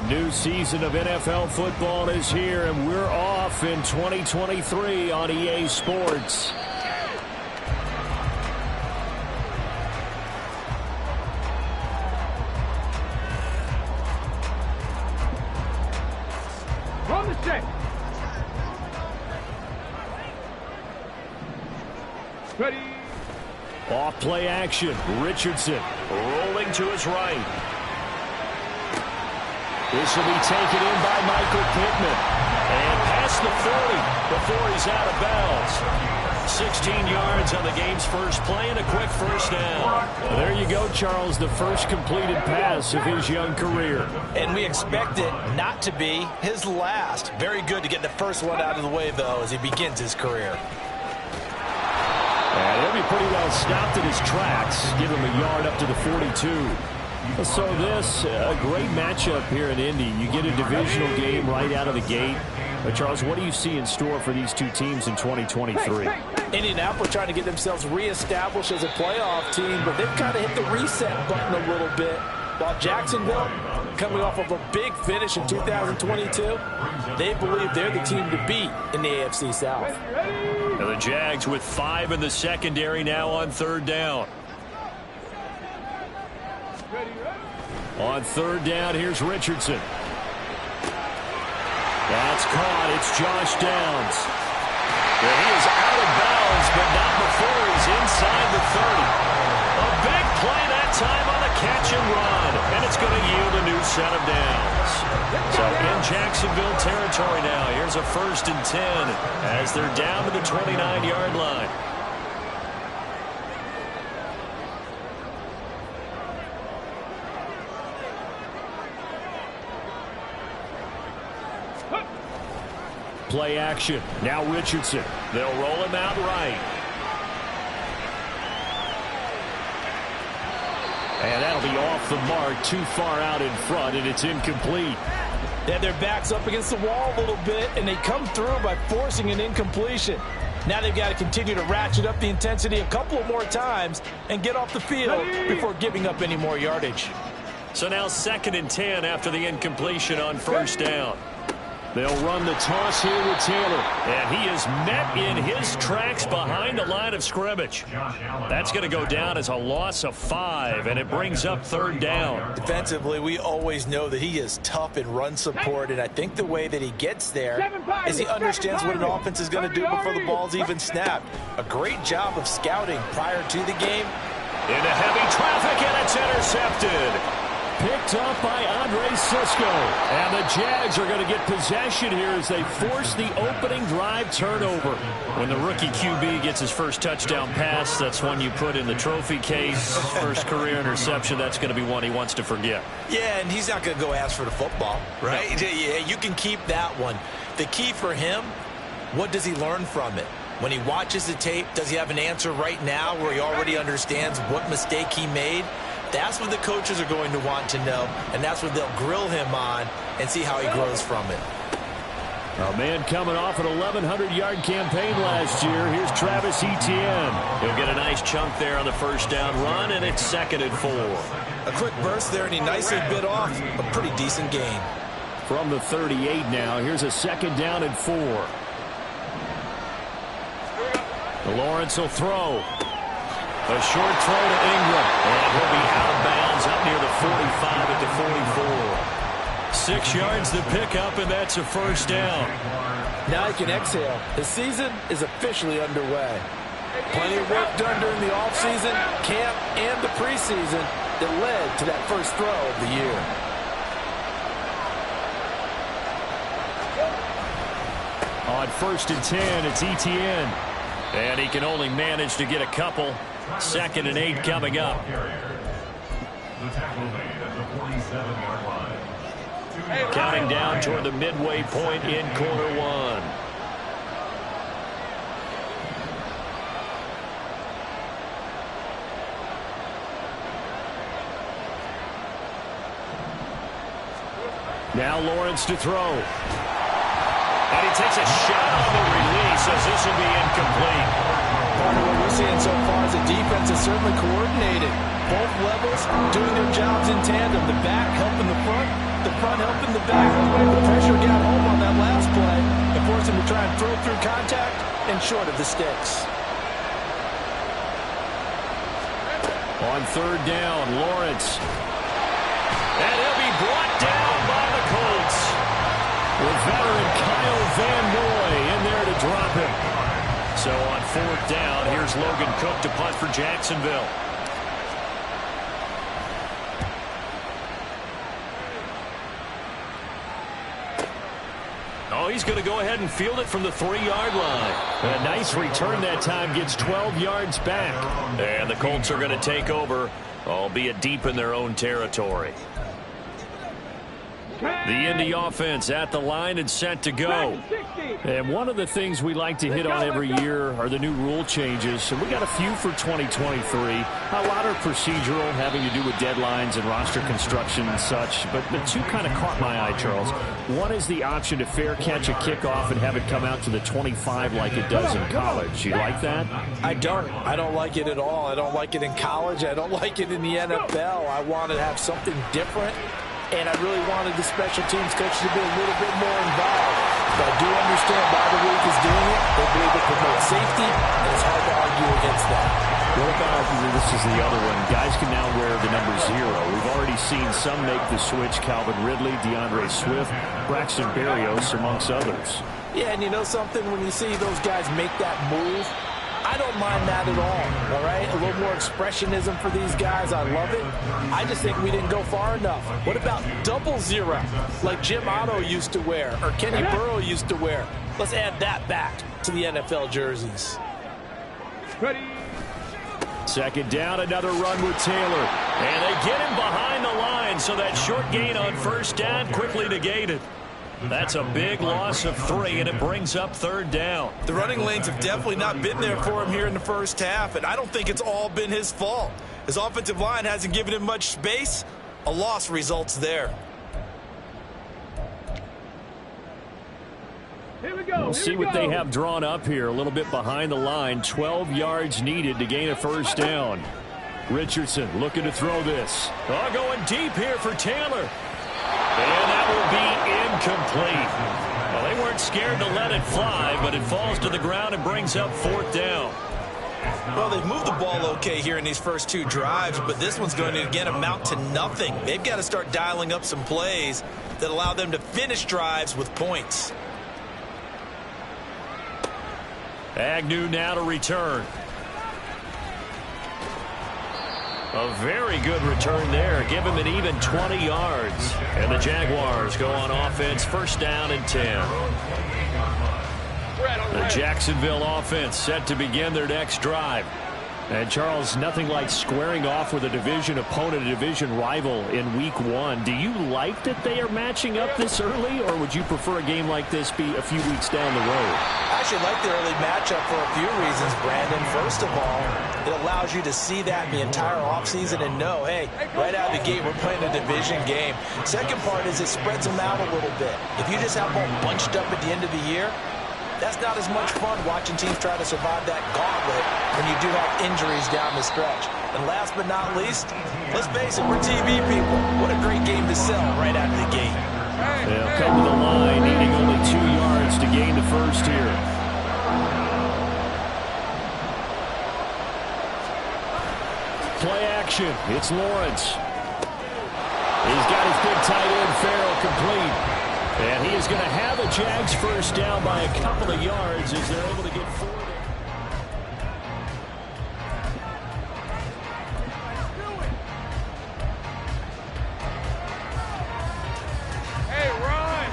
new season of NFL football is here, and we're off in 2023 on EA Sports. Run the check. Ready. Off play action. Richardson rolling to his right. This will be taken in by Michael Pittman. And past the 40 before he's out of bounds. 16 yards on the game's first play and a quick first down. Well, there you go, Charles, the first completed pass of his young career. And we expect it not to be his last. Very good to get the first one out of the way, though, as he begins his career. And he'll be pretty well stopped in his tracks. Give him a yard up to the 42. So this, a great matchup here in Indy. You get a divisional game right out of the gate. But Charles, what do you see in store for these two teams in 2023? Indianapolis trying to get themselves reestablished as a playoff team, but they've kind of hit the reset button a little bit. While Jacksonville, coming off of a big finish in 2022, they believe they're the team to beat in the AFC South. And the Jags with 5 in the secondary now on third down. On third down, here's Richardson. That's caught. It's Josh Downs. Well, he is out of bounds, but not before he's inside the 30. A big play that time on the catch and run. And it's going to yield a new set of downs. So in Jacksonville territory now, here's a 1st and 10 as they're down to the 29-yard line. Play action. Now Richardson. They'll roll him out right. And that'll be off the mark, too far out in front, and it's incomplete. They have their backs up against the wall a little bit, and they come through by forcing an incompletion. Now they've got to continue to ratchet up the intensity a couple of more times and get off the field before giving up any more yardage. So now 2nd and 10 after the incompletion on first down. They'll run the toss here with Taylor. And he is met in his tracks behind the line of scrimmage. That's going to go down as a loss of 5, and it brings up third down. Defensively, we always know that he is tough in run support, and I think the way that he gets there is he understands what an offense is going to do before the ball's even snapped. A great job of scouting prior to the game. Into heavy traffic, and it's intercepted. Picked up by Andre Cisco. And the Jags are going to get possession here as they force the opening drive turnover. When the rookie QB gets his first touchdown pass, that's one you put in the trophy case. First career interception, that's going to be one he wants to forget. Yeah, and he's not going to go ask for the football, right? No. Yeah, you can keep that one. The key for him, what does he learn from it? When he watches the tape, does he have an answer right now where he already understands what mistake he made? That's what the coaches are going to want to know, and that's what they'll grill him on and see how he grows from it. A man coming off an 1,100-yard campaign last year. Here's Travis Etienne. He'll get a nice chunk there on the first down run, and it's 2nd and 4. A quick burst there, and he nicely bit off a pretty decent gain. From the 38 now, here's a 2nd down and 4. Lawrence will throw. A short throw to Ingram, and he'll be out of bounds up near the 45 at the 44. 6 yards to pick up, and that's a first down. Now he can exhale. The season is officially underway. Plenty of work done during the offseason, camp, and the preseason that led to that first throw of the year. On 1st and 10, it's Etienne. And he can only manage to get a couple. 2nd and 8 coming up. Counting down toward the midway point in quarter 1. Now Lawrence to throw. And he takes a shot on the release as this will be incomplete. Part of what we're seeing so far is the defense is certainly coordinated. Both levels doing their jobs in tandem. The back helping the front helping the back. The pressure got home on that last play and forced him to try and throw through contact and short of the sticks. On third down, Lawrence. And he'll be brought down by the Colts. With veteran Kyle Van Noy in there to drop him. So on fourth down, here's Logan Cook to punt for Jacksonville. Oh, he's going to go ahead and field it from the 3-yard line. A nice return that time, gets 12 yards back. And the Colts are going to take over, albeit deep in their own territory. The Indy offense at the line and set to go. And one of the things we like to hit on every year are the new rule changes. And we got a few for 2023. A lot are procedural, having to do with deadlines and roster construction and such. But the two kind of caught my eye, Charles. One is the option to fair catch a kickoff and have it come out to the 25 like it does in college. You like that? I don't. I don't like it at all. I don't like it in college. I don't like it in the NFL. I want to have something different. And I really wanted the special teams coach to be a little bit more involved. But I do understand why the league is doing it. They believe it promotes safety, and it's hard to argue against that. What about, this is the other one, guys can now wear the number 0. We've already seen some make the switch. Calvin Ridley, DeAndre Swift, Braxton Berrios, amongst others. Yeah, and you know something? When you see those guys make that move, I don't mind that at all right? A little more expressionism for these guys. I love it. I just think we didn't go far enough. What about 00, like Jim Otto used to wear or Kenny Burrow used to wear? Let's add that back to the NFL jerseys. Ready. Second down, another run with Taylor. And they get him behind the line, so that short gain on first down quickly negated. That's a big loss of 3, and it brings up third down. The running lanes have definitely not been there for him here in the first half, and I don't think it's all been his fault. His offensive line hasn't given him much space. A loss results there. Here we go. We'll see what they have drawn up here. A little bit behind the line. 12 yards needed to gain a first down. Richardson looking to throw this. Oh, going deep here for Taylor. And that will be incomplete. Well, they weren't scared to let it fly, but it falls to the ground and brings up fourth down. Well, they've moved the ball okay here in these first 2 drives, but this one's going to, again, amount to nothing. They've got to start dialing up some plays that allow them to finish drives with points. Agnew now to return. A very good return there. Give him an even 20 yards. And the Jaguars go on offense, first down and 10. The Jacksonville offense set to begin their next drive. And, Charles, nothing like squaring off with a division opponent, a division rival in week 1. Do you like that they are matching up this early, or would you prefer a game like this be a few weeks down the road? I actually like the early matchup for a few reasons, Brandon. First of all, it allows you to see that in the entire offseason and know, hey, right out of the gate, we're playing a division game. Second part is it spreads them out a little bit. If you just have them all bunched up at the end of the year, that's not as much fun watching teams try to survive that gauntlet when you do have injuries down the stretch. And last but not least, let's face it, we're TV people. What a great game to sell right out of the gate. They'll come to the line, needing only 2 yards to gain the first here. Play action. It's Lawrence. He's got his big tight end, Farrell, complete. And he is going to have a Jags first down by a couple of yards as they're able to get forward. Hey, run!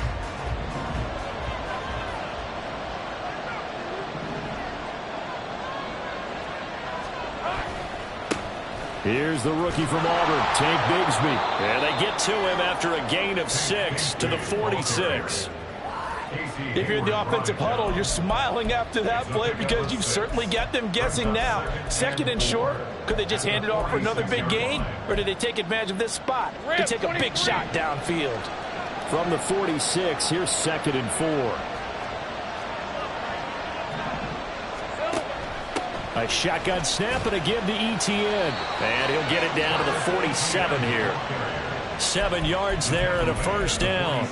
Here's the rookie from Auburn, Tank Bigsby. And they get to him after a gain of 6 to the 46. If you're in the offensive huddle, you're smiling after that play because you've certainly got them guessing now. Second and short, could they just hand it off for another big gain? Or did they take advantage of this spot to take a big shot downfield? From the 46, here's second and 4. A shotgun snap and a give to Etienne. And he'll get it down to the 47 here. 7 yards there and a first down.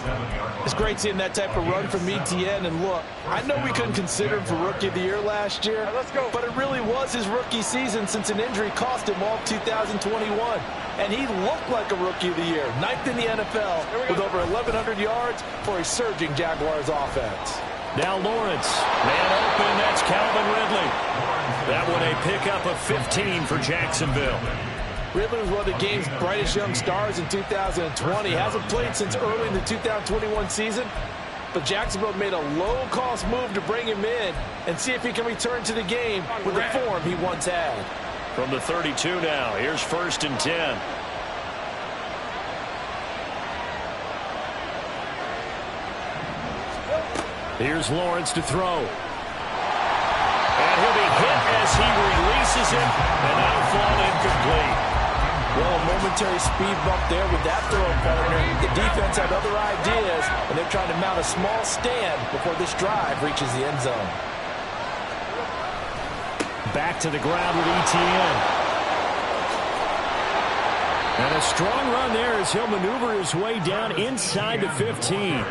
It's great seeing that type of run from Etienne. And look, I know we couldn't consider him for Rookie of the Year last year, but it really was his rookie season since an injury cost him all of 2021. And he looked like a Rookie of the Year, 9th in the NFL with over 1,100 yards for a surging Jaguars offense. Now Lawrence, man open, that's Calvin Ridley. That one a pickup of 15 for Jacksonville. Ridley was one of the game's brightest young stars in 2020. Hasn't played since early in the 2021 season, but Jacksonville made a low-cost move to bring him in and see if he can return to the game with the form he once had. From the 32 now, here's 1st and 10. Here's Lawrence to throw. And he'll be hit as he releases it, and that'll fall incomplete. Well, a momentary speed bump there with that throw, partner. The defense had other ideas, and they're trying to mount a small stand before this drive reaches the end zone. Back to the ground with Etienne. And a strong run there as he'll maneuver his way down inside the 15.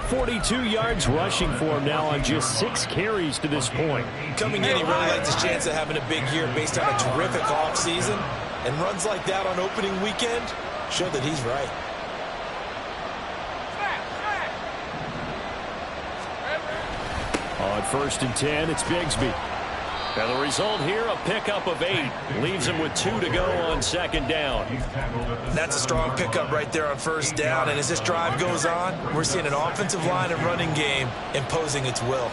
42 yards rushing for him now on just 6 carries to this point. Coming in, he really likes his chance of having a big year based on a terrific offseason. And runs like that on opening weekend show that he's right. On 1st and 10, it's Bigsby. And the result here, a pickup of 8. Leaves him with 2 to go on 2nd down. That's a strong pickup right there on 1st down. And as this drive goes on, we're seeing an offensive line and running game imposing its will.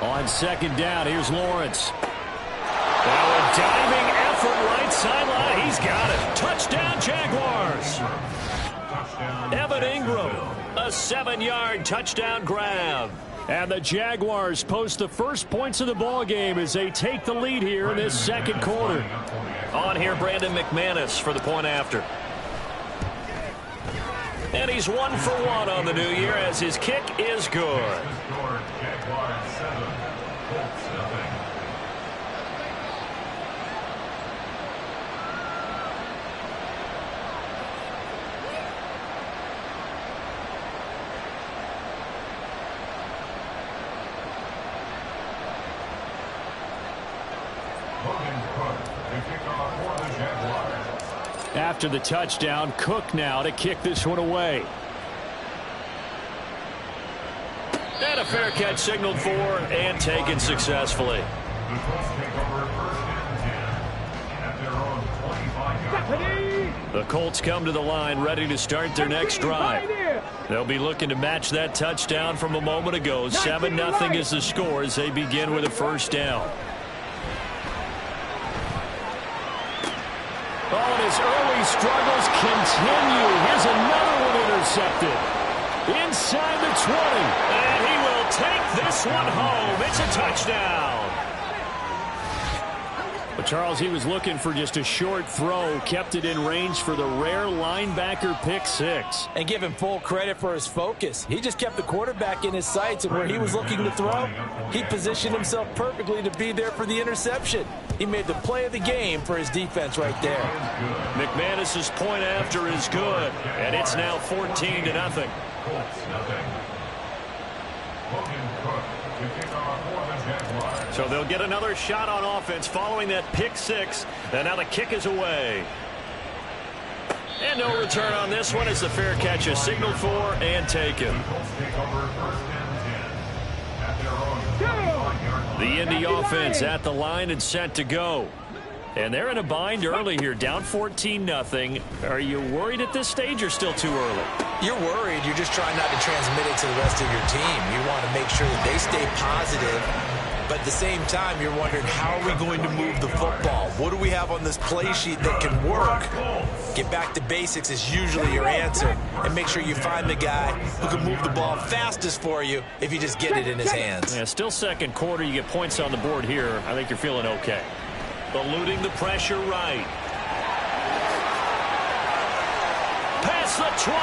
On 2nd down, here's Lawrence. Now a diving effort right sideline. He's got it. Touchdown, Jaguars. Evan Ingram, a 7-yard touchdown grab. And the Jaguars post the first points of the ball game as they take the lead here in this 2nd quarter. On here, Brandon McManus for the point after. And he's 1 for 1 on the new year as his kick is good. After the touchdown, Cook now to kick this one away. And a fair catch signaled for and taken successfully. The Colts come to the line ready to start their next drive. They'll be looking to match that touchdown from a moment ago. 7-0 is the score as they begin with a 1st down. Oh, and his early struggles continue. Here's another one intercepted. Inside the 20. And he will take this one home. It's a touchdown. But Charles, he was looking for just a short throw. Kept it in range for the rare linebacker pick 6. And give him full credit for his focus. He just kept the quarterback in his sights, and where he was looking to throw, he positioned himself perfectly to be there for the interception. He made the play of the game for his defense right there. McManus's point after is good, and it's now 14-0. So they'll get another shot on offense following that pick 6, and now the kick is away. And no return on this one as the fair catch is signaled for and taken. The Indy offense at the line and set to go. And they're in a bind early here, down 14-0. Are you worried at this stage or still too early? You're worried. You're just trying not to transmit it to the rest of your team. You want to make sure that they stay positive. But at the same time, you're wondering, how are we going to move the football? What do we have on this play sheet that can work? Get back to basics is usually your answer. And make sure you find the guy who can move the ball fastest for you if you just get it in his hands. Yeah, still 2nd quarter. You get points on the board here. I think you're feeling okay. Eluding the pressure right. across the 20.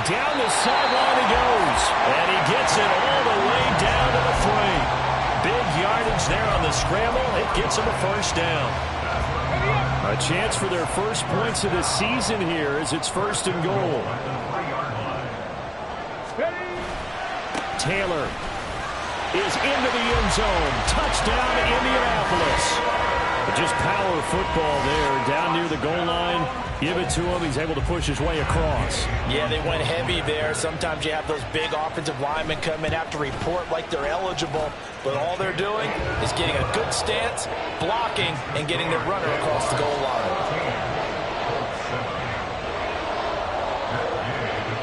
Down the sideline he goes. And he gets it all the way down to the 3. Big yardage there on the scramble. It gets him a first down. A chance for their first points of the season here as it's 1st and goal. Taylor is into the end zone. Touchdown, Indianapolis. Just power football there. Down near the goal line. Give it to him. He's able to push his way across. Yeah, they went heavy there. Sometimes you have those big offensive linemen come in, have to report like they're eligible. But all they're doing is getting a good stance, blocking, and getting their runner across the goal line.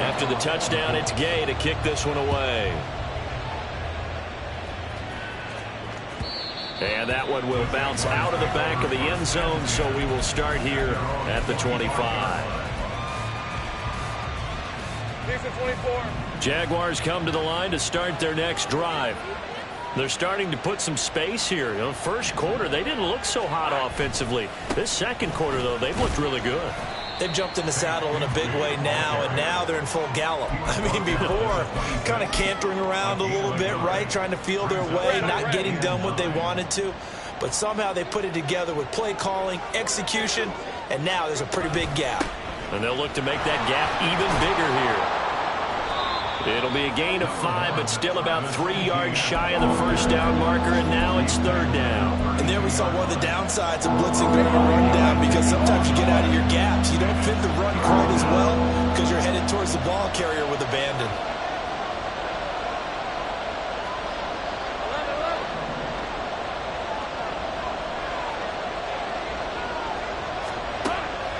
After the touchdown, it's Gay to kick this one away. And that one will bounce out of the back of the end zone, so we will start here at the 25. Here's the 24. Jaguars come to the line to start their next drive. They're starting to put some space here. You know, first quarter, they didn't look so hot offensively. This second quarter, though, they've looked really good. They've jumped in the saddle in a big way now, and now they're in full gallop. I mean, before, kind of cantering around a little bit, right? Trying to feel their way, not getting done what they wanted to. But somehow they put it together with play calling, execution, and now there's a pretty big gap. And they'll look to make that gap even bigger here. It'll be a gain of 5, but still about 3 yards shy of the first down marker, and now it's 3rd down. And there we saw one of the downsides of blitzing during a run down, because sometimes you get out of your gaps. You don't fit the run quite as well because you're headed towards the ball carrier with abandon.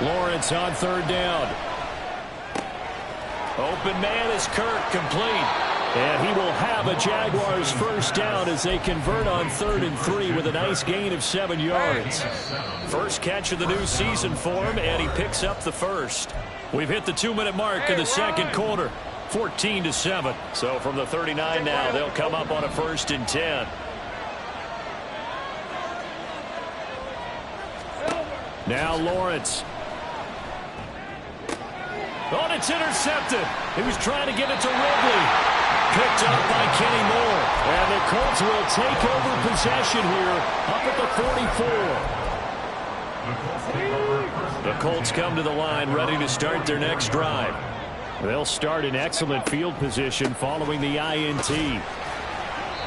Lawrence on 3rd down. Open man is Kirk, complete. And he will have a Jaguars first down as they convert on 3rd and 3 with a nice gain of 7 yards. First catch of the new season for him, and he picks up the first. We've hit the 2-minute mark in the second quarter, 14-7. So from the 39 now, they'll come up on a 1st and 10. Now Lawrence. Oh, and it's intercepted. He was trying to get it to Ridley. Picked up by Kenny Moore. And the Colts will take over possession here up at the 44. The Colts come to the line ready to start their next drive. They'll start in excellent field position following the INT.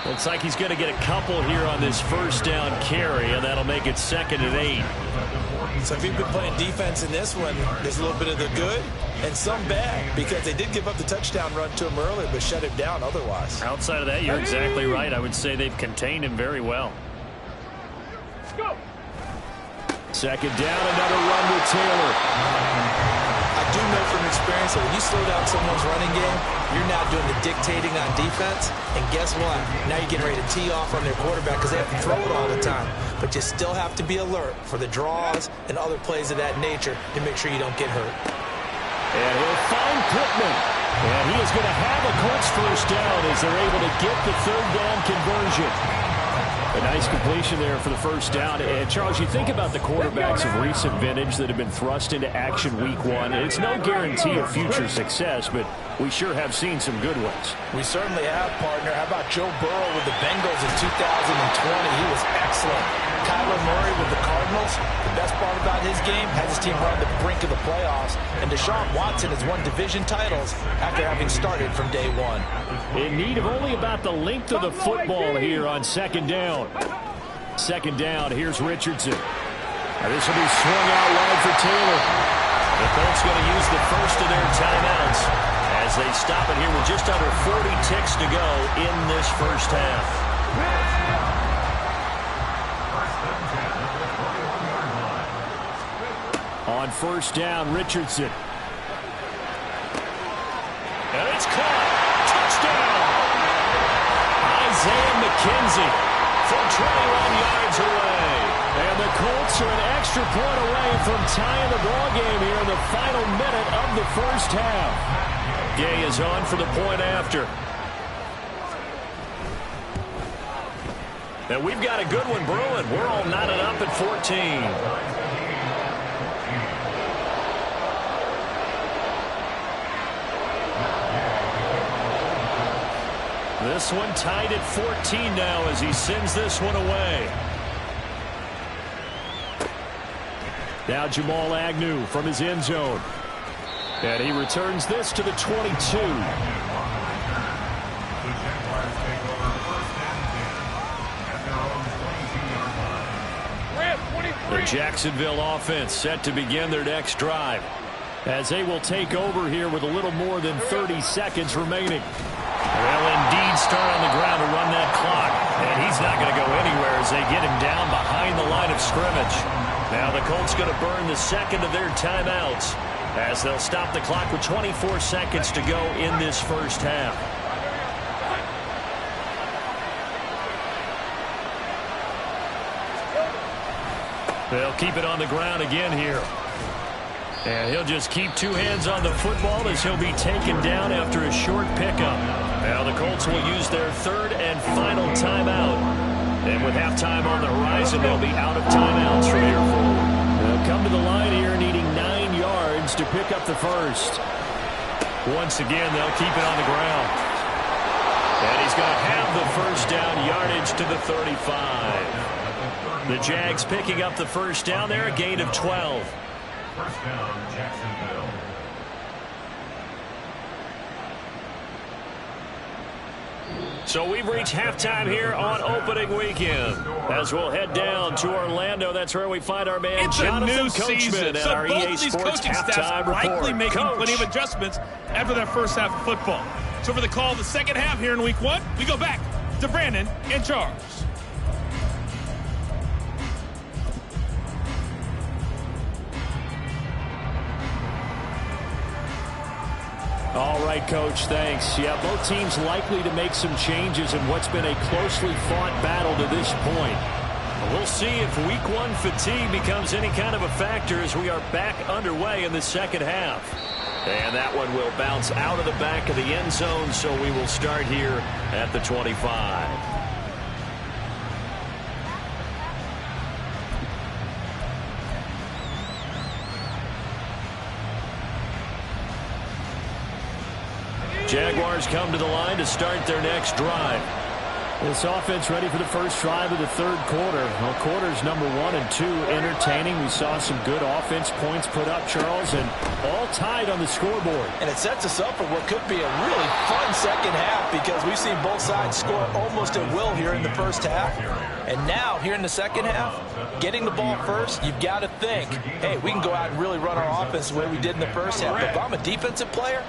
Looks like he's going to get a couple here on this first down carry, and that'll make it 2nd and 8. So if you've been playing defense in this one, there's a little bit of the good and some bad, because they did give up the touchdown run to him earlier but shut him down otherwise. Outside of that, you're exactly right. I would say they've contained him very well. Let's go. 2nd down, another run with Taylor. I do know from experience that when you slow down someone's running game, you're now doing the dictating on defense. And guess what? Now you're getting ready to tee off on their quarterback because they have to throw it all the time. But you still have to be alert for the draws and other plays of that nature to make sure you don't get hurt. And he'll find Pittman. And he is going to have a Colts first down as they're able to get the 3rd down conversion. A nice completion there for the first down. And Charles, you think about the quarterbacks of recent vintage that have been thrust into action week 1. It's no guarantee of future success, but we sure have seen some good ones. We certainly have, partner. How about Joe Burrow with the Bengals in 2020? He was excellent. Kyler Murray with the Cardinals. The best part about his game, has his team run the brink of the playoffs. And Deshaun Watson has won division titles after having started from day 1. In need of only about the length of the football here on 2nd down. 2nd down, here's Richardson. Now this will be swung out wide for Taylor. The Colts going to use the first of their timeouts as they stop it here with just under 40 ticks to go in this first half. On 1st down, Richardson. And it's caught. Touchdown. Isaiah McKenzie from 21 yards away. And the Colts are an extra point away from tying the ball game here in the final minute of the first half. Gay is on for the point after. And we've got a good one brewing. We're all knotted up at 14. This one tied at 14 now as he sends this one away. Now Jamal Agnew from his end zone. And he returns this to the 22. The Jacksonville offense set to begin their next drive as they will take over here with a little more than 30 seconds remaining. They'll indeed start on the ground to run that clock. And he's not going to go anywhere as they get him down behind the line of scrimmage. Now the Colts going to burn the second of their timeouts as they'll stop the clock with 24 seconds to go in this first half. They'll keep it on the ground again here. And he'll just keep two hands on the football as he'll be taken down after a short pickup. Now the Colts will use their third and final timeout. And with halftime on the horizon, they'll be out of timeouts from here forward. They'll come to the line here needing 9 yards to pick up the first. Once again, they'll keep it on the ground. And he's going to have the first down yardage to the 35. The Jags picking up the first down there, a gain of 12. First down, Jacksonville. So we've reached halftime here on opening weekend. As we'll head down to Orlando, that's where we find our man Jonathan Coachman at our EA Sports halftime report. Likely making Coach. plenty of adjustments after their first half of football. So for the call of the second half here in week one, we go back to Brandon and Charles. All right, Coach, thanks. Yeah, both teams likely to make some changes in what's been a closely fought battle to this point. We'll see if week one fatigue becomes any kind of a factor as we are back underway in the second half. And that one will bounce out of the back of the end zone, so we will start here at the 25. Jaguars come to the line to start their next drive. This offense ready for the first drive of the third quarter. Well, quarters number 1 and 2 entertaining. We saw some good offense points put up, Charles, and all tied on the scoreboard. And it sets us up for what could be a really fun second half because we've seen both sides score almost at will here in the first half. And now, here in the second half, getting the ball first, you've got to think, hey, we can go out and really run our offense the way we did in the first half. But if I'm a defensive player,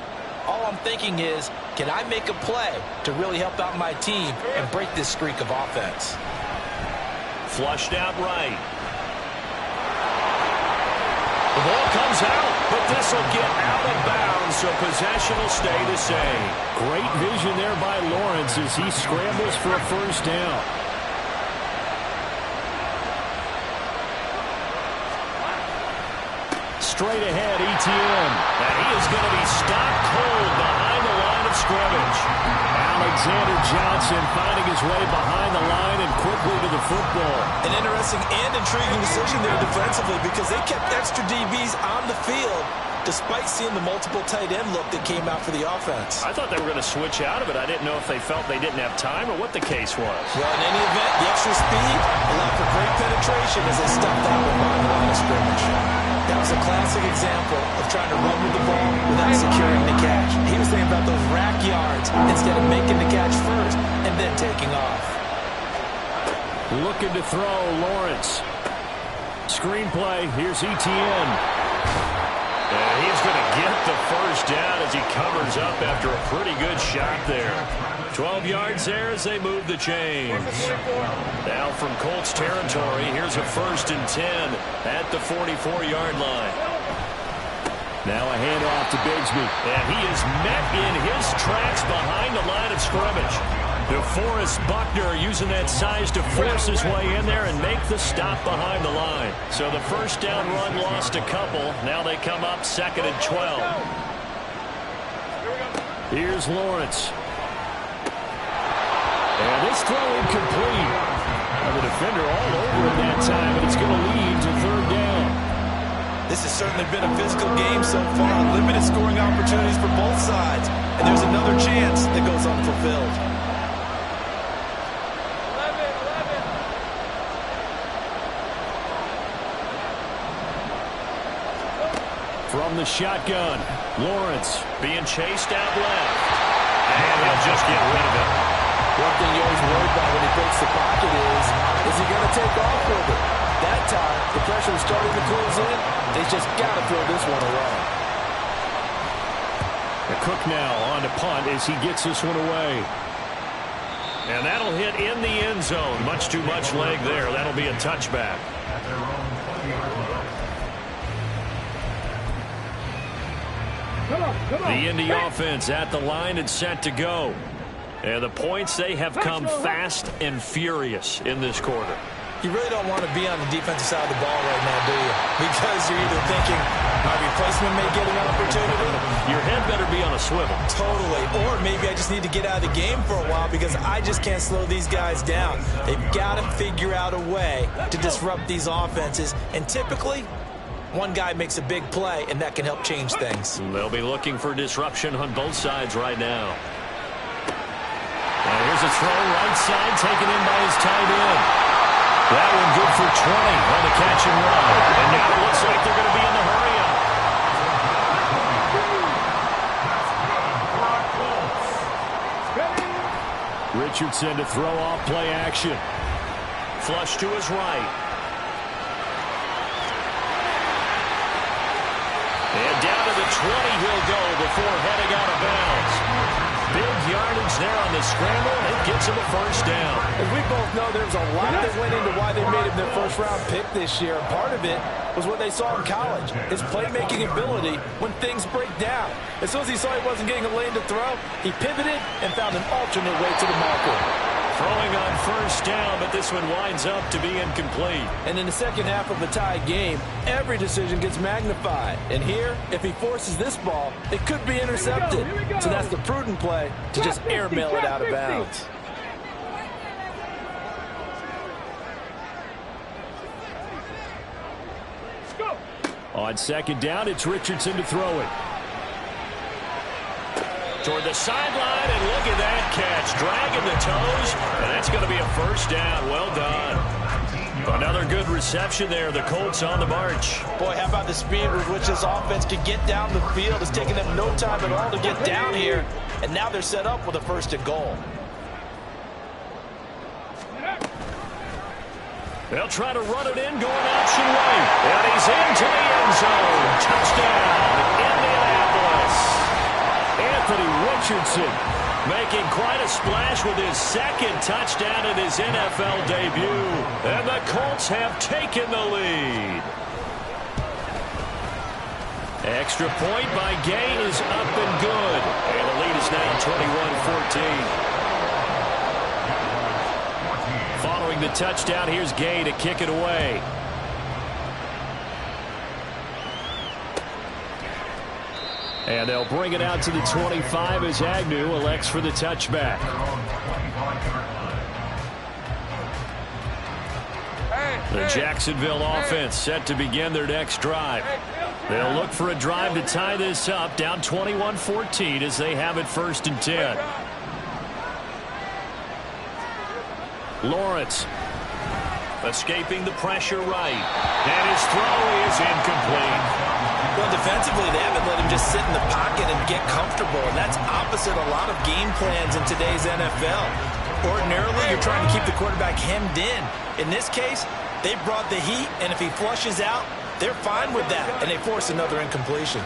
all I'm thinking is, can I make a play to really help out my team and break this streak of offense? Flushed out right. The ball comes out, but this will get out of bounds, so possession will stay the same. Great vision there by Lawrence as he scrambles for a first down. Straight ahead, ETN. And he is going to be stopped cold behind the line of scrimmage. Alexander Johnson finding his way behind the line and quickly to the football. An interesting and intriguing decision there defensively because they kept extra DBs on the field despite seeing the multiple tight end look that came out for the offense. I thought they were going to switch out of it. I didn't know if they felt they didn't have time or what the case was. Well, in any event, the extra speed allowed for great penetration as they stopped that one behind the line of scrimmage. That was a classic example of trying to run with the ball without securing the catch. He was thinking about those rack yards instead of making the catch first and then taking off. Looking to throw, Lawrence. Screenplay, here's ETN. And he's going to get the first down as he covers up after a pretty good shot there. 12 yards there as they move the chains. Now from Colts territory, here's a 1st and 10 at the 44-yard line. Now a handoff to Bigsby. And he is met in his tracks behind the line of scrimmage. DeForest Buckner using that size to force his way in there and make the stop behind the line. So the first down run lost a couple. Now they come up 2nd and 12. Here's Lawrence. And this throw incomplete. And the defender all over him that time, and it's going to lead to 3rd down. This has certainly been a physical game so far. Limited scoring opportunities for both sides. And there's another chance that goes unfulfilled. the shotgun. Lawrence being chased out left. And he'll just get rid of it. One thing you always worry about when he breaks the pocket is he going to take off with it? That time, the pressure is starting to close in. They just got to throw this one away. The Cook now on to punt as he gets this one away. And that'll hit in the end zone. Much too much leg there. That'll be a touchback. The Indy offense at the line and set to go. And the points, they have come fast and furious in this quarter. You really don't want to be on the defensive side of the ball right now, do you? Because you're either thinking my replacement may get an opportunity. Your head better be on a swivel. Totally. Or maybe I just need to get out of the game for a while because I just can't slow these guys down. They've got to figure out a way to disrupt these offenses. And typically, one guy makes a big play, and that can help change things. They'll be looking for disruption on both sides right now. And here's a throw right side taken in by his tight end. That one good for 20 on the catch and run. And now it looks like they're going to be in the hurry-up. Richardson to throw off play action. Flush to his right. And down to the 20 he'll go before heading out of bounds. Big yardage there on the scramble, and it gets him a first down. As we both know, there's a lot that went into why they made him their first-round pick this year. And part of it was what they saw in college, his playmaking ability when things break down. As soon as he saw he wasn't getting a lane to throw, he pivoted and found an alternate way to the marker. Throwing on first down, but this one winds up to be incomplete. And in the second half of a tied game, every decision gets magnified. And here, if he forces this ball, it could be intercepted. So that's the prudent play to just airmail it out of bounds. On second down, it's Richardson to throw it. Toward the sideline, and look at that catch. Dragging the toes, and that's going to be a first down. Well done. Another good reception there. The Colts on the march. Boy, how about the speed with which this offense could get down the field? It's taken them no time at all to get down here, and now they're set up with a first and goal. They'll try to run it in, going option right. And he's into the end zone. Touchdown, Indianapolis. Anthony Richardson making quite a splash with his second touchdown in his NFL debut. And the Colts have taken the lead. Extra point by Gay is up and good. And the lead is now 21-14. Following the touchdown, here's Gay to kick it away. And they'll bring it out to the 25 as Agnew elects for the touchback. The Jacksonville offense set to begin their next drive. They'll look for a drive to tie this up, down 21-14 as they have it 1st and 10. Lawrence escaping the pressure right. And his throw is incomplete. Well, defensively, they haven't let him just sit in the pocket and get comfortable, and that's opposite a lot of game plans in today's NFL. Ordinarily, you're trying to keep the quarterback hemmed in. In this case, they brought the heat, and if he flushes out, they're fine with that, and they force another incompletion.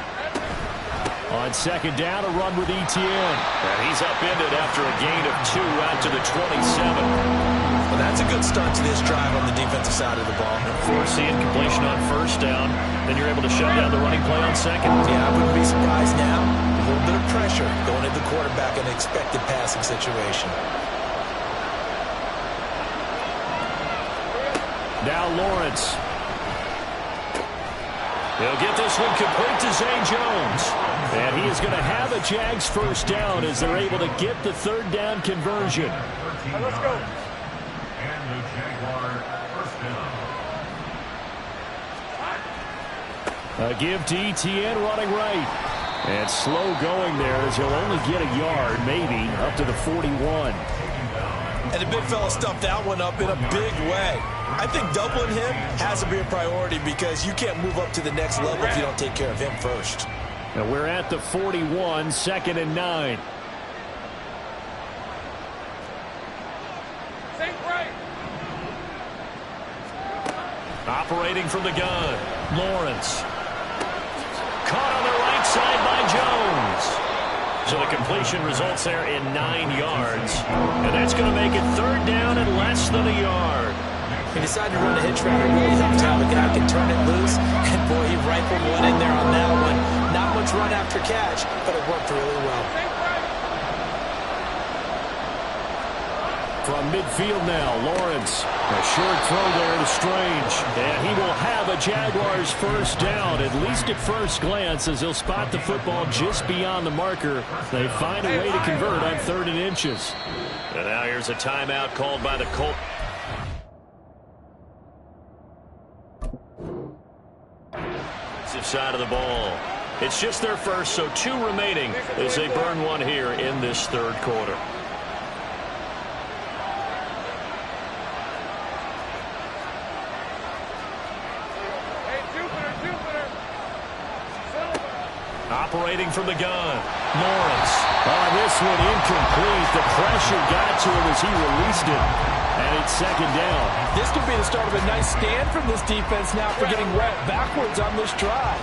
On second down, a run with Etienne. And he's upended after a gain of 2 out to the 27. Well, that's a good start to this drive on the defensive side of the ball. Force the incompletion on first down, then you're able to shut down the running play on second. Yeah, I wouldn't be surprised now. A little bit of pressure going at the quarterback in an expected passing situation. Now Lawrence. He'll get this one complete to Zay Jones. And he is going to have a Jags first down as they're able to get the third down conversion. Let's go. And the Jaguar first down. A give to Etienne running right. And slow going there as he'll only get a yard, maybe, up to the 41. And the big fella stuffed that one up in a big way. I think doubling him has to be a priority because you can't move up to the next level if you don't take care of him first. And we're at the 41, 2nd and 9. Operating from the gun, Lawrence. Caught on the right side by Jones. So the completion results there in 9 yards. And that's going to make it 3rd down and less than a yard. He decided to run a hitch route. It really helped how the guy can turn it loose. And boy, he rifled one in there on that one. Not much run after catch, but it worked really well. From midfield now, Lawrence. A short throw there to Strange. And he will have a Jaguars 1st down, at least at first glance, as he'll spot the football just beyond the marker. They find a way to convert on 3rd and inches. And now here's a timeout called by the Colts. Side of the ball. It's just their first, so 2 remaining as they burn one here in this 3rd quarter. Operating from the gun, Lawrence. Oh, this one incomplete. The pressure got to him as he released it. And it's 2nd down. This could be the start of a nice stand from this defense now for getting right backwards on this drive.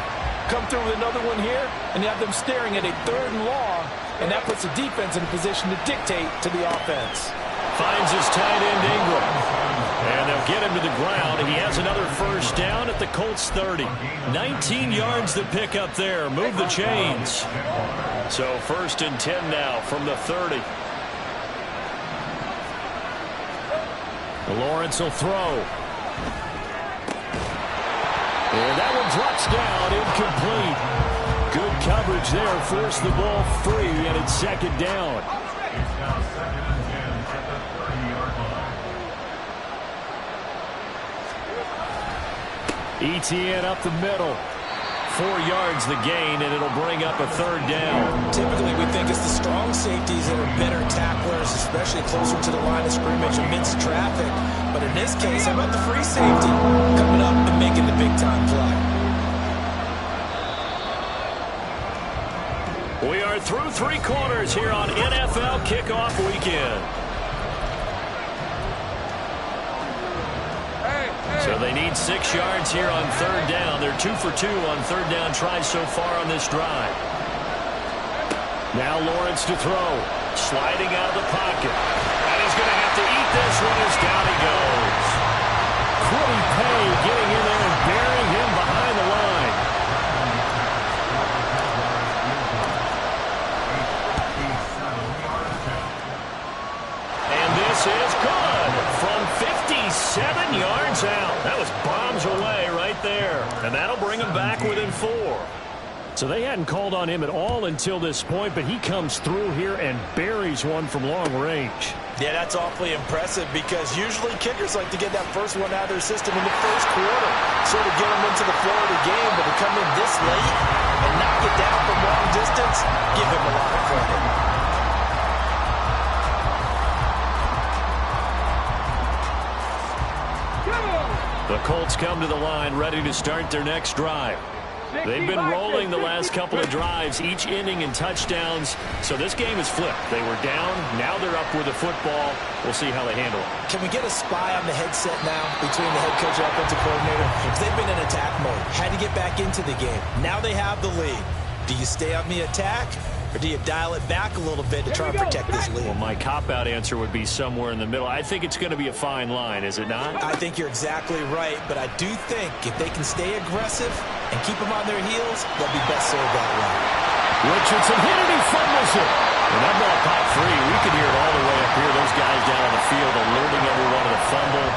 Come through with another one here, and you have them staring at a 3rd and long, and that puts the defense in a position to dictate to the offense. Finds his tight end, Ingram. And they'll get him to the ground. He has another 1st down at the Colts 30. 19 yards to pick up there. Move the chains. So 1st and 10 now from the 30. Lawrence will throw. And that one drops down, incomplete. Good coverage there, forced the ball free, and it's 2nd down. It's now 2nd and 10 at the 30-yard line. ETN up the middle. 4 yards the gain, and it'll bring up a 3rd down. Typically, we think it's the strong safeties that are better tacklers, especially closer to the line of scrimmage amidst traffic. But in this case, how about the free safety coming up and making the big-time play? We are through 3 quarters here on NFL Kickoff Weekend. So they need 6 yards here on 3rd down. They're 2 for 2 on 3rd down tries so far on this drive. Now Lawrence to throw. Sliding out of the pocket. And he's going to have to eat this one as down he goes. Quiddy Pay getting in there and burying him behind the line. And this is good from 57 yards out. That was bombs away right there. And that'll bring him back within 4. So they hadn't called on him at all until this point, but he comes through here and buries one from long range. Yeah, that's awfully impressive because usually kickers like to get that first one out of their system in the 1st quarter, sort of get them into the flow of the game, but to come in this late and knock it down from long distance, give him a lot of credit. The Colts come to the line ready to start their next drive. They've been rolling the last couple of drives, each inning in touchdowns. So this game is flipped. They were down. Now they're up with the football. We'll see how they handle it. Can we get a spy on the headset now between the head coach and offensive coordinator? Because they've been in attack mode. Had to get back into the game. Now they have the lead. Do you stay on the attack? Or do you dial it back a little bit to try and protect this lead? Well, my cop-out answer would be somewhere in the middle. I think it's going to be a fine line, is it not? I think you're exactly right, but I do think if they can stay aggressive and keep them on their heels, they'll be best served that way. Richardson hit it, he fumbles it. And that ball popped free. We can hear it all the way up here. Those guys down on the field alerting everyone to the fumble.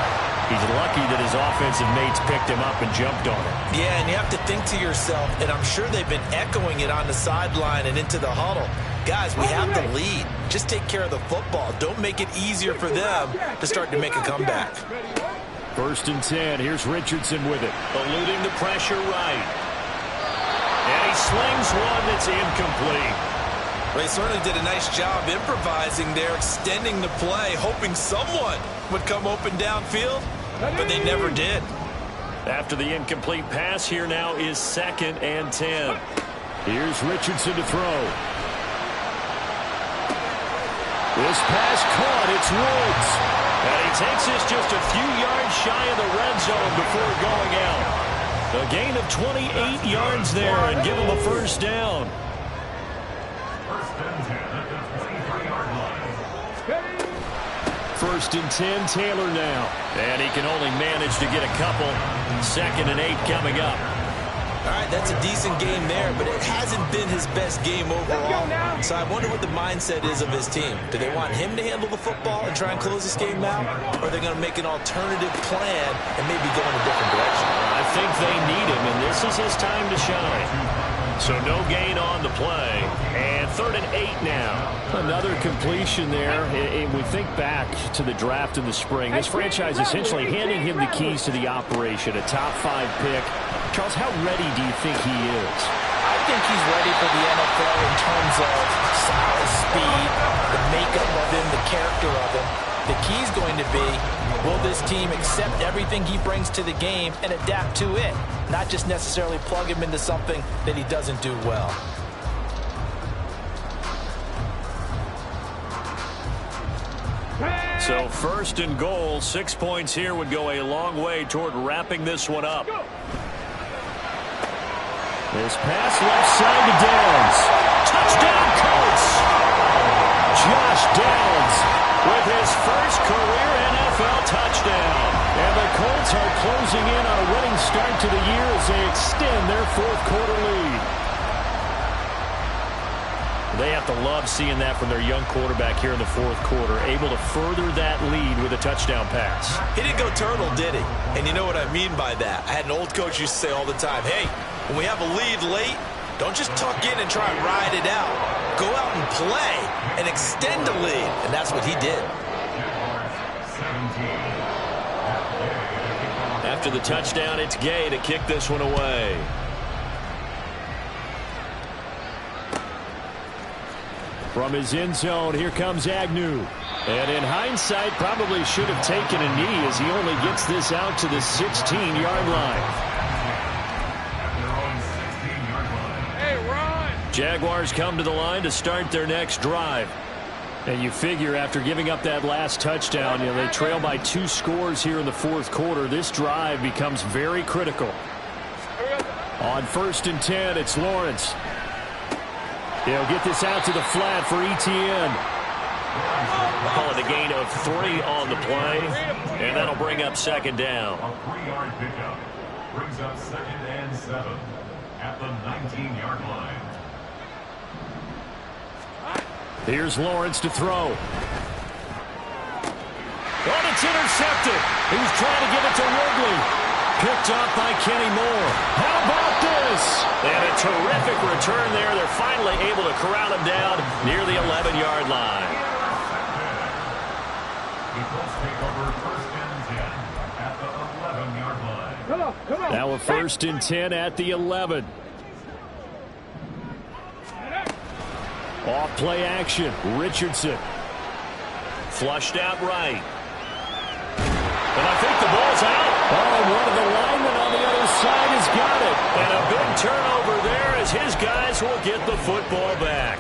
He's lucky that his offensive mates picked him up and jumped on it. Yeah, and you have to think to yourself, and I'm sure they've been echoing it on the sideline and into the huddle. Guys, we have the lead. Just take care of the football. Don't make it easier for them to start to make a comeback. 1st and 10. Here's Richardson with it. Eluding the pressure right. And he slings one that's incomplete. Well, he certainly did a nice job improvising there, extending the play, hoping someone would come open downfield. but they never did. After the incomplete pass, here now is 2nd and 10. Here's Richardson to throw. This pass caught. It's Woods. And he takes this just a few yards shy of the red zone before going out. A gain of 28 yards there and give him a first down. First and 10, Taylor now. And he can only manage to get a couple. 2nd and 8 coming up. All right, that's a decent game there, but it hasn't been his best game overall. So I wonder what the mindset is of his team. Do they want him to handle the football and try and close this game out? Or are they going to make an alternative plan and maybe go in a different direction? I think they need him, and this is his time to shine. So no gain on the play. And 3rd and 8 now. Another completion there. We think back to the draft in the spring. This franchise essentially handing him the keys to the operation. A top 5 pick. Charles, how ready do you think he is? I think he's ready for the NFL in terms of size, speed, the makeup of him, the character of him. The key is going to be, will this team accept everything he brings to the game and adapt to it? Not just necessarily plug him into something that he doesn't do well. So 1st and goal, 6 points here would go a long way toward wrapping this one up. This pass left side to Downs. Touchdown, Colts! Josh Downs with his first career NFL touchdown. And the Colts are closing in on a winning start to the year as they extend their 4th quarter lead. They have to love seeing that from their young quarterback here in the 4th quarter, able to further that lead with a touchdown pass. He didn't go turtle, did he? And you know what I mean by that. I had an old coach used to say all the time, hey, when we have a lead late, don't just tuck in and try and ride it out. Go out and play and extend the lead. And that's what he did. After the touchdown, it's Gay to kick this one away. From his end zone, here comes Agnew. And in hindsight, probably should have taken a knee as he only gets this out to the 16-yard line. Hey, Ron! Jaguars come to the line to start their next drive. And you figure after giving up that last touchdown, they trail by 2 scores here in the 4th quarter. This drive becomes very critical. On 1st and 10, it's Lawrence. They'll get this out to the flat for Etienne. Call it a gain of 3 on the play, and that'll bring up 2nd down. A 3-yard pickup brings up 2nd and 7 at the 19-yard line. Here's Lawrence to throw. Oh, it's intercepted. He's trying to give it to Wrigley. Picked up by Kenny Moore. How about this? And a terrific return there. They're finally able to corral him down near the 11-yard line. The Colts take over 1st and 10 at the 11-yard line. Come on. Now a 1st and 10 at the 11. Off play action. Richardson. Flushed out right. And I think the ball's out. Oh, one of the linemen on the other side has got it. And a big turnover there as his guys will get the football back.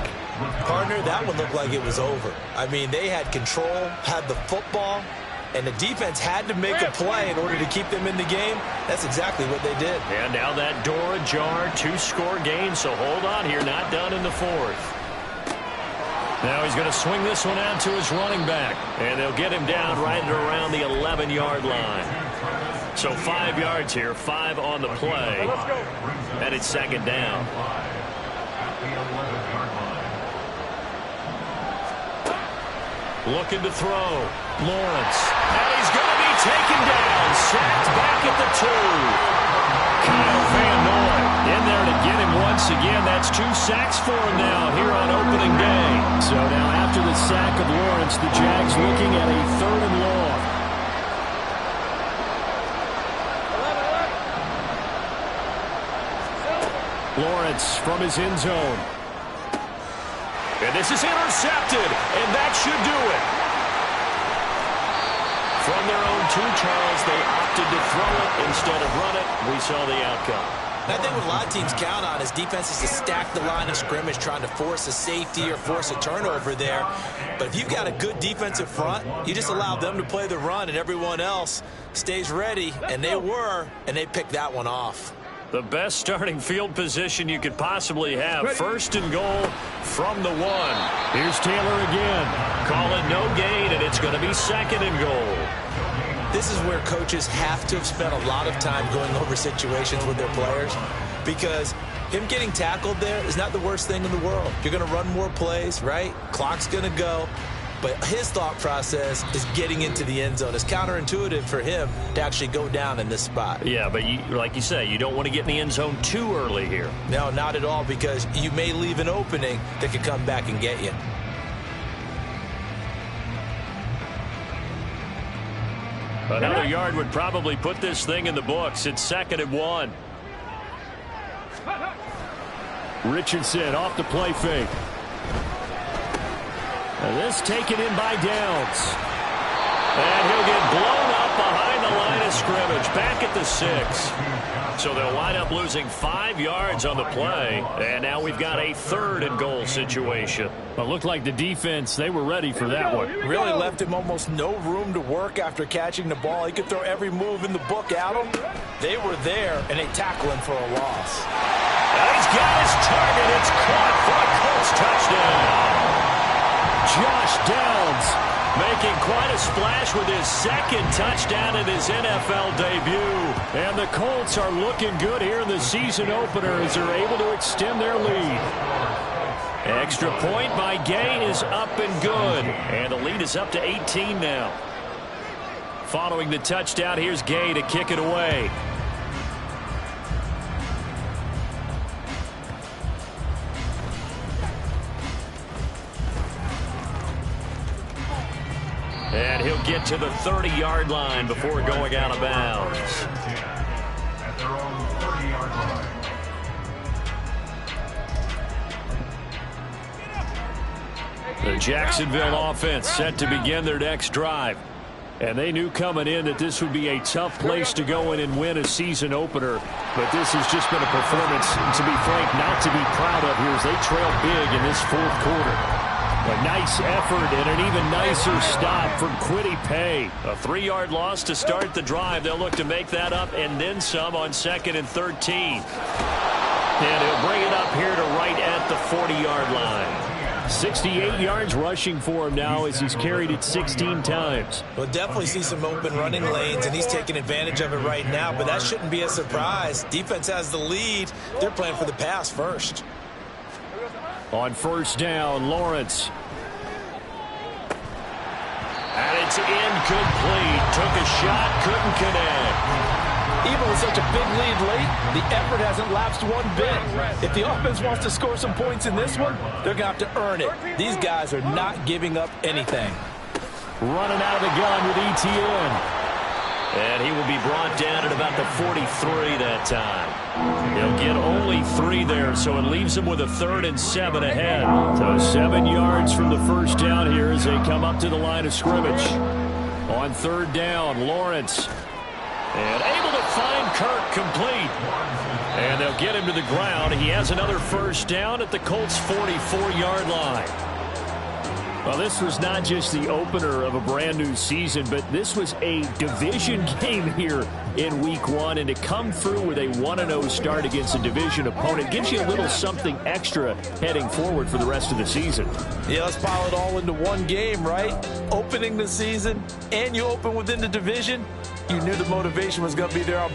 Partner, that one looked like it was over. I mean, they had control, had the football, and the defense had to make a play in order to keep them in the game. That's exactly what they did. And now that door ajar, 2-score game, so hold on here, not done in the 4th. Now he's going to swing this one out to his running back, and they'll get him down right at around the 11-yard line. So 5 yards here, 5 on the play, and it's 2nd down. Looking to throw. Lawrence. And he's going to be taken down. Sacked back at the 2. Kyle Van Noy in there to get him once again. That's 2 sacks for him now here on opening day. So now after the sack of Lawrence, the Jags looking at a 3rd and long. Lawrence from his end zone. And this is intercepted, and that should do it. From their own 2, Charles, they opted to throw it instead of run it. We saw the outcome. I think what a lot of teams count on is defenses to stack the line of scrimmage, trying to force a safety or force a turnover there. But if you've got a good defensive front, you just allow them to play the run and everyone else stays ready, and they were, and they picked that one off. The best starting field position you could possibly have. 1st and goal from the 1. Here's Taylor again. Call it no gain, and it's going to be 2nd and goal. This is where coaches have to have spent a lot of time going over situations with their players, because him getting tackled there is not the worst thing in the world. You're going to run more plays, right? Clock's going to go. But his thought process is getting into the end zone. It's counterintuitive for him to actually go down in this spot. Yeah, but like you say, you don't want to get in the end zone too early here. No, not at all, because you may leave an opening that could come back and get you. Another yard would probably put this thing in the books. It's 2nd and 1. Richardson off the play fake. And this taken in by Downs. And he'll get blown up behind the line of scrimmage. Back at the 6. So they'll wind up losing 5 yards on the play. And now we've got a 3rd and goal situation. Well, it looked like the defense, they were ready for that one. Really left him almost no room to work after catching the ball. He could throw every move in the book at him. They were there, and they tackle him for a loss. And he's got his target. It's caught for a Colts touchdown. Josh Downs making quite a splash with his 2nd touchdown in his NFL debut. And the Colts are looking good here in the season opener as they're able to extend their lead. Extra point by Gay is up and good. And the lead is up to 18 now. Following the touchdown, here's Gay to kick it away. And he'll get to the 30-yard line before going out of bounds. At their own 30-yard line. The Jacksonville offense set to begin their next drive. And they knew coming in that this would be a tough place to go in and win a season opener. But this has just been a performance, to be frank, not to be proud of here as they trail big in this 4th quarter. A nice effort and an even nicer stop from Kwity Paye. A 3-yard loss to start the drive. They'll look to make that up and then some on 2nd and 13. And he'll bring it up here to right at the 40-yard line. 68 yards rushing for him now as he's carried it 16 times. We'll definitely see some open running lanes, and he's taking advantage of it right now, but that shouldn't be a surprise. Defense has the lead. They're playing for the pass first. On 1st down, Lawrence. And it's incomplete. Took a shot, couldn't connect. Even with such a big lead late, the effort hasn't lapsed one bit. If the offense wants to score some points in this one, they're going to have to earn it. These guys are not giving up anything. Running out of the gun with Etienne. And he will be brought down at about the 43 that time. He'll get only 3 there, so it leaves him with a 3rd and 7 ahead. So 7 yards from the 1st down here as they come up to the line of scrimmage. On 3rd down, Lawrence. And able to find Kirk complete. And they'll get him to the ground. He has another 1st down at the Colts' 44-yard line. Well, this was not just the opener of a brand new season, but this was a division game here in week 1. And to come through with a 1-0 start against a division opponent gives you a little something extra heading forward for the rest of the season. Yeah, let's pile it all into one game, right? Opening the season, and you open within the division. You knew the motivation was going to be there on